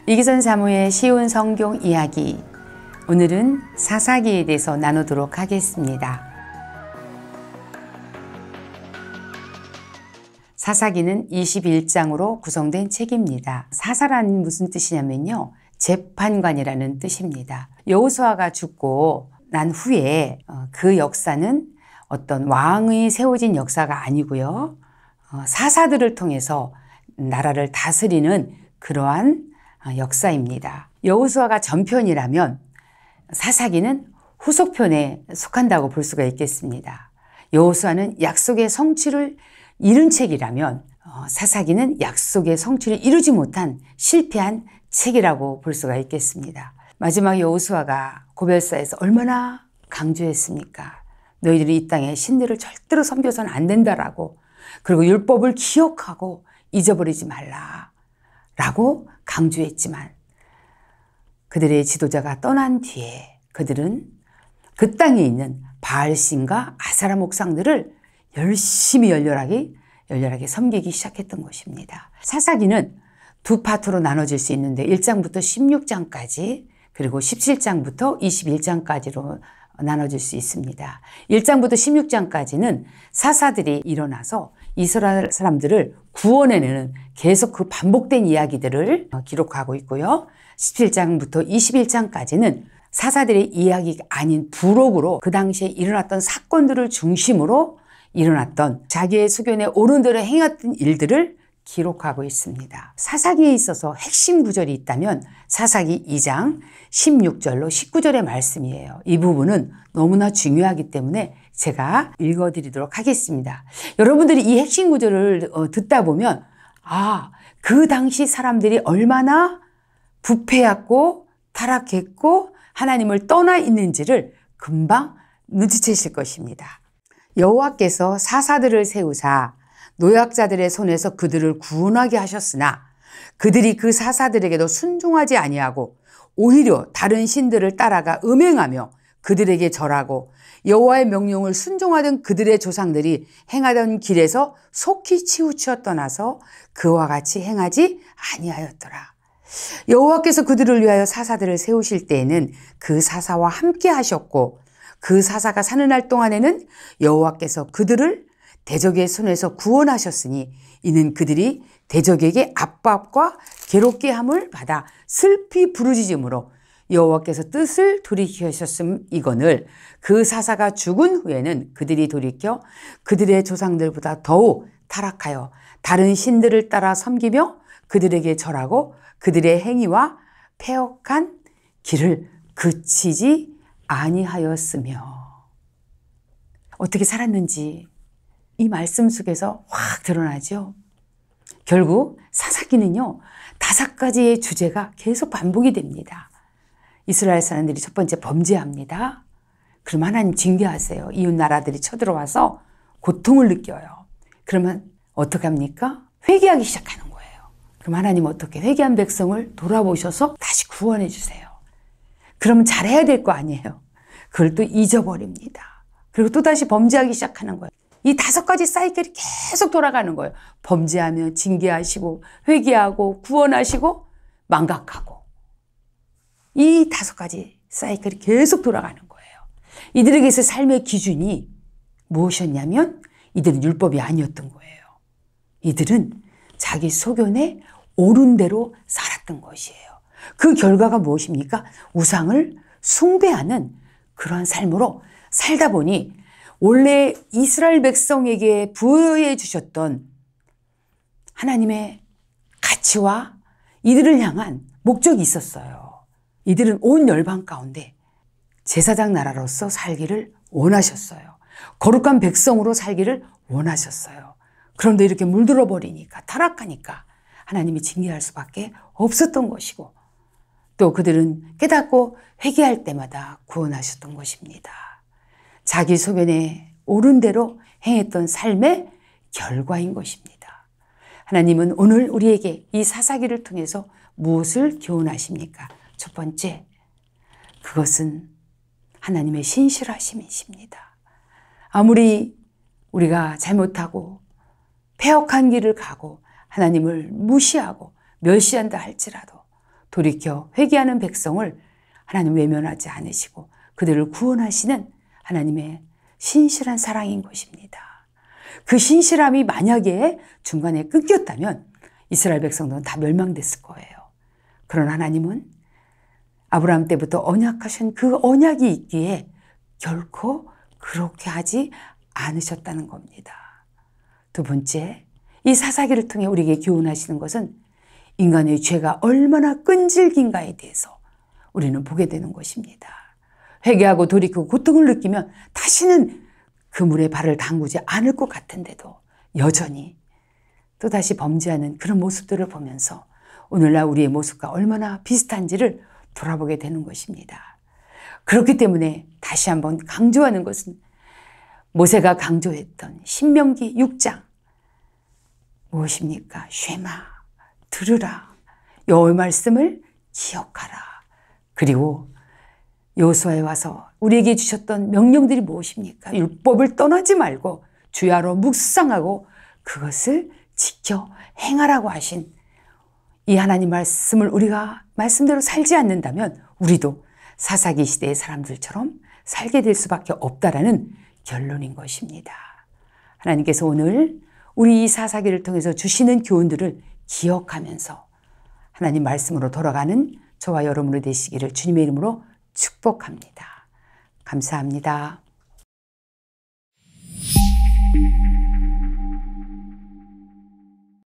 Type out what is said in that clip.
이기선 사모의 쉬운 성경 이야기, 오늘은 사사기에 대해서 나누도록 하겠습니다. 사사기는 21장으로 구성된 책입니다. 사사란 무슨 뜻이냐면요, 재판관이라는 뜻입니다. 여호수아가 죽고 난 후에 그 역사는 어떤 왕이 세워진 역사가 아니고요, 사사들을 통해서 나라를 다스리는 그러한 역사입니다. 여호수아가 전편이라면 사사기는 후속편에 속한다고 볼 수가 있겠습니다. 여호수아는 약속의 성취를 이룬 책이라면 사사기는 약속의 성취를 이루지 못한 실패한 책이라고 볼 수가 있겠습니다. 마지막 여호수아가 고별사에서 얼마나 강조했습니까? 너희들이 이 땅에 신들을 절대로 섬겨서는 안 된다라고, 그리고 율법을 기억하고 잊어버리지 말라 라고 강조했지만, 그들의 지도자가 떠난 뒤에 그들은 그 땅에 있는 바알신과 아세라 목상들을 열심히 열렬하게 섬기기 시작했던 것입니다. 사사기는 두 파트로 나눠질 수 있는데 1장부터 16장까지, 그리고 17장부터 21장까지로 나눠질 수 있습니다. 1장부터 16장까지는 사사들이 일어나서 이스라엘 사람들을 구원해내는 계속 그 반복된 이야기들을 기록하고 있고요. 17장부터 21장까지는 사사들의 이야기가 아닌 부록으로 그 당시에 일어났던 사건들을 중심으로 일어났던 자기의 소견에 옳은 대로 행했던 일들을 기록하고 있습니다. 사사기에 있어서 핵심 구절이 있다면 사사기 2장 16절로 19절의 말씀이에요. 이 부분은 너무나 중요하기 때문에 제가 읽어드리도록 하겠습니다. 여러분들이 이 핵심 구절을 듣다 보면 그 당시 사람들이 얼마나 부패했고 타락했고 하나님을 떠나 있는지를 금방 눈치채실 것입니다. 여호와께서 사사들을 세우사 노약자들의 손에서 그들을 구원하게 하셨으나 그들이 그 사사들에게도 순종하지 아니하고 오히려 다른 신들을 따라가 음행하며 그들에게 절하고 여호와의 명령을 순종하던 그들의 조상들이 행하던 길에서 속히 치우쳐 떠나서 그와 같이 행하지 아니하였더라. 여호와께서 그들을 위하여 사사들을 세우실 때에는 그 사사와 함께 하셨고 그 사사가 사는 날 동안에는 여호와께서 그들을 대적의 손에서 구원하셨으니 이는 그들이 대적에게 압박과 괴롭게 함을 받아 슬피 부르짖음으로 여호와께서 뜻을 돌이키셨음이거늘 그 사사가 죽은 후에는 그들이 돌이켜 그들의 조상들보다 더욱 타락하여 다른 신들을 따라 섬기며 그들에게 절하고 그들의 행위와 패역한 길을 그치지 아니하였으며. 어떻게 살았는지 이 말씀 속에서 확 드러나죠. 결국 사사기는요, 5가지의 주제가 계속 반복이 됩니다. 이스라엘 사람들이 첫 번째 범죄합니다. 그럼 하나님 징계하세요. 이웃 나라들이 쳐들어와서 고통을 느껴요. 그러면 어떻게 합니까? 회개하기 시작하는 거예요. 그럼 하나님 어떻게 회개한 백성을 돌아보셔서 다시 구원해 주세요. 그러면 잘해야 될 거 아니에요. 그걸 또 잊어버립니다. 그리고 또 다시 범죄하기 시작하는 거예요. 이 5가지 사이클이 계속 돌아가는 거예요. 범죄하며 징계하시고 회개하고 구원하시고 망각하고, 이 5가지 사이클이 계속 돌아가는 거예요. 이들에게서 삶의 기준이 무엇이었냐면 이들은 율법이 아니었던 거예요. 이들은 자기 소견에 옳은 대로 살았던 것이에요. 그 결과가 무엇입니까? 우상을 숭배하는 그런 삶으로 살다 보니 원래 이스라엘 백성에게 부여해 주셨던 하나님의 가치와 이들을 향한 목적이 있었어요. 이들은 온 열방 가운데 제사장 나라로서 살기를 원하셨어요. 거룩한 백성으로 살기를 원하셨어요. 그런데 이렇게 물들어 버리니까, 타락하니까 하나님이 징계할 수밖에 없었던 것이고, 또 그들은 깨닫고 회개할 때마다 구원하셨던 것입니다. 자기 소견에 옳은 대로 행했던 삶의 결과인 것입니다. 하나님은 오늘 우리에게 이 사사기를 통해서 무엇을 교훈하십니까? 첫 번째, 그것은 하나님의 신실하심이십니다. 아무리 우리가 잘못하고 패역한 길을 가고 하나님을 무시하고 멸시한다 할지라도 돌이켜 회개하는 백성을 하나님 외면하지 않으시고 그들을 구원하시는 하나님의 신실한 사랑인 것입니다. 그 신실함이 만약에 중간에 끊겼다면 이스라엘 백성들은 다 멸망됐을 거예요. 그러나 하나님은 아브라함 때부터 언약하신 그 언약이 있기에 결코 그렇게 하지 않으셨다는 겁니다. 두 번째, 이 사사기를 통해 우리에게 교훈하시는 것은 인간의 죄가 얼마나 끈질긴가에 대해서 우리는 보게 되는 것입니다. 회개하고 돌이키고 고통을 느끼면 다시는 그 물에 발을 담그지 않을 것 같은데도 여전히 또다시 범죄하는 그런 모습들을 보면서 오늘날 우리의 모습과 얼마나 비슷한지를 돌아보게 되는 것입니다. 그렇기 때문에 다시 한번 강조하는 것은 모세가 강조했던 신명기 6장 무엇입니까? 쉐마, 들으라. 여호와의 말씀을 기억하라. 그리고 여호수아에 와서 우리에게 주셨던 명령들이 무엇입니까? 율법을 떠나지 말고 주야로 묵상하고 그것을 지켜 행하라고 하신 이 하나님 말씀을 우리가 말씀대로 살지 않는다면 우리도 사사기 시대의 사람들처럼 살게 될 수밖에 없다라는 결론인 것입니다. 하나님께서 오늘 우리 이 사사기를 통해서 주시는 교훈들을 기억하면서 하나님 말씀으로 돌아가는 저와 여러분이 되시기를 주님의 이름으로 축복합니다. 감사합니다.